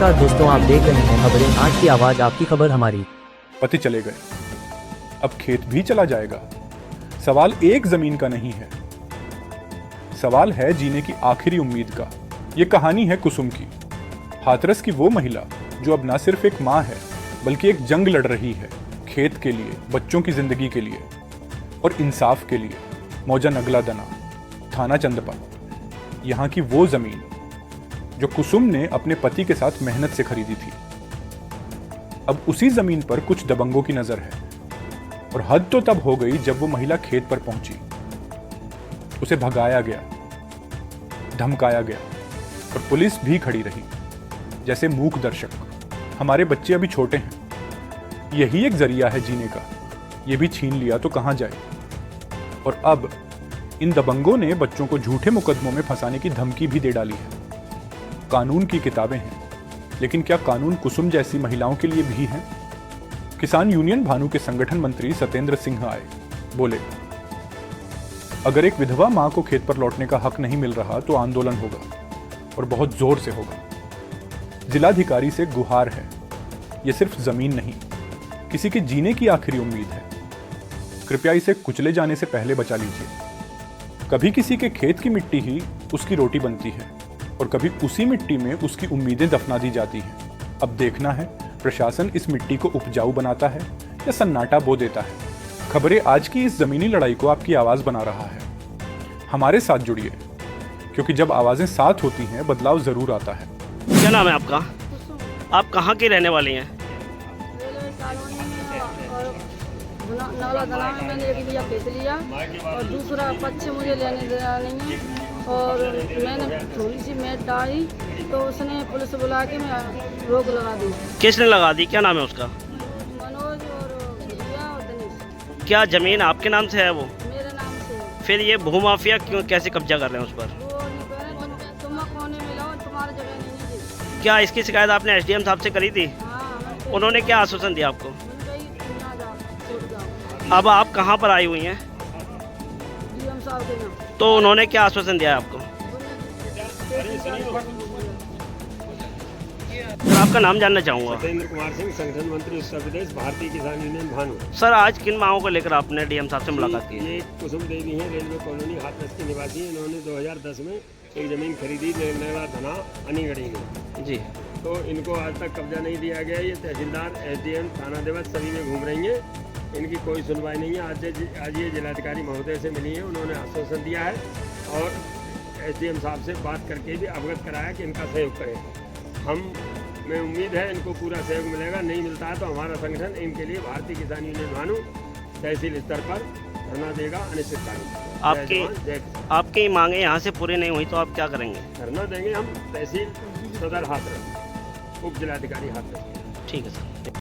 नमस्कार दोस्तों, आप देख रहे हैं खबरें आज की आवाज, आपकी खबर हमारी। पति चले गए, अब खेत भी चला जाएगा। सवाल एक जमीन का नहीं है, सवाल है जीने की आखिरी उम्मीद का। ये कहानी है कुसुम की, हाथरस की वो महिला जो अब ना सिर्फ एक माँ है बल्कि एक जंग लड़ रही है खेत के लिए, बच्चों की जिंदगी के लिए और इंसाफ के लिए। मौजा नगला दना, थाना चंदपा, यहाँ की वो जमीन जो कुसुम ने अपने पति के साथ मेहनत से खरीदी थी। अब उसी जमीन पर कुछ दबंगों की नजर है और हद तो तब हो गई जब वो महिला खेत पर पहुंची। उसे भगाया गया, धमकाया गया और पुलिस भी खड़ी रही जैसे मूक दर्शक। हमारे बच्चे अभी छोटे हैं, यही एक जरिया है जीने का, ये भी छीन लिया तो कहां जाए। और अब इन दबंगों ने बच्चों को झूठे मुकदमों में फंसाने की धमकी भी दे डाली है। कानून की किताबें हैं, लेकिन क्या कानून कुसुम जैसी महिलाओं के लिए भी हैं? किसान यूनियन भानु के संगठन मंत्री सत्येंद्र सिंह आए, बोले अगर एक विधवा मां को खेत पर लौटने का हक नहीं मिल रहा तो आंदोलन होगा और बहुत जोर से होगा। जिलाधिकारी से गुहार है, यह सिर्फ जमीन नहीं, किसी के जीने की आखिरी उम्मीद है। कृपया इसे कुचले जाने से पहले बचा लीजिए। कभी किसी के खेत की मिट्टी ही उसकी रोटी बनती है और कभी उसी मिट्टी में उसकी उम्मीदें दफना दी जाती हैं। अब देखना है प्रशासन इस मिट्टी को उपजाऊ बनाता है या सन्नाटा बो देता है। खबरें आज की इस जमीनी लड़ाई को आपकी आवाज बना रहा है। हमारे साथ जुड़िए, क्योंकि जब आवाजें साथ होती हैं बदलाव जरूर आता है। क्या नाम है आपका? आप कहाँ की रहने वाली हैं? रेलवे कॉलोनी में और नवला दना में मैंने एक लिया खेत लिया और दूसरा पक्ष मुझे लेने देना नहीं है। और मैंने थोड़ी सी मैट डाली तो उसने पुलिस बुला के मैं रोक लगा दी। किसने लगा दी? क्या नाम है उसका? मनोज और भैया और दिनेश। क्या जमीन आपके नाम से है वो? मेरे नाम से है। फिर ये भूमाफिया क्यों, कैसे कब्जा कर रहे हैं उस पर? वो नहीं कह रहे तुम कोने में लाओ, तुम्हारी जगह नहीं है। क्या इसकी शिकायत आपने एसडीएम साहब से करी थी? हाँ, उन्होंने क्या आश्वासन दिया आपको? ना जाओ, छूट जाओ। अब आप कहाँ पर आई हुई हैं? डीएम साहब के नाम। तो उन्होंने क्या आश्वासन दिया आपको? सर, आपका नाम जानना चाहूँगा। सत्येंद्र कुमार सिंह, संगठन मंत्री उत्तर प्रदेश, भारतीय किसान यूनियन भानु। सर, आज किन मांगों को लेकर आपने डीएम साहब से मुलाकात की? ये कुसुम देवी हैं, रेलवे कॉलोनी हाथरस की निवासी। इन्होंने 2010 में एक ज़मीन खरीदी नगला धना अनीगढ़ी में जी। तो इनको आज तक कब्जा नहीं दिया गया। ये तहसीलदार, एसडीएम, थाना दिवस सभी में घूम रही हैं, इनकी कोई सुनवाई नहीं है। आज ये जिलाधिकारी महोदय से मिली है, उन्होंने आश्वासन दिया है और एसडीएम साहब से बात करके भी अवगत कराया कि इनका सहयोग करें। मैं उम्मीद है इनको पूरा सहयोग मिलेगा। नहीं मिलता है तो हमारा संगठन इनके लिए भारतीय किसान यूनियन भानु तहसील स्तर पर धरना देगा अनिश्चितकालीन। आपकी मांगे यहाँ से पूरी नहीं हुई तो आप क्या करेंगे? धरना देंगे हम तहसील सदर हाथरस, उप जिलाधिकारी हाथरस। ठीक है सर।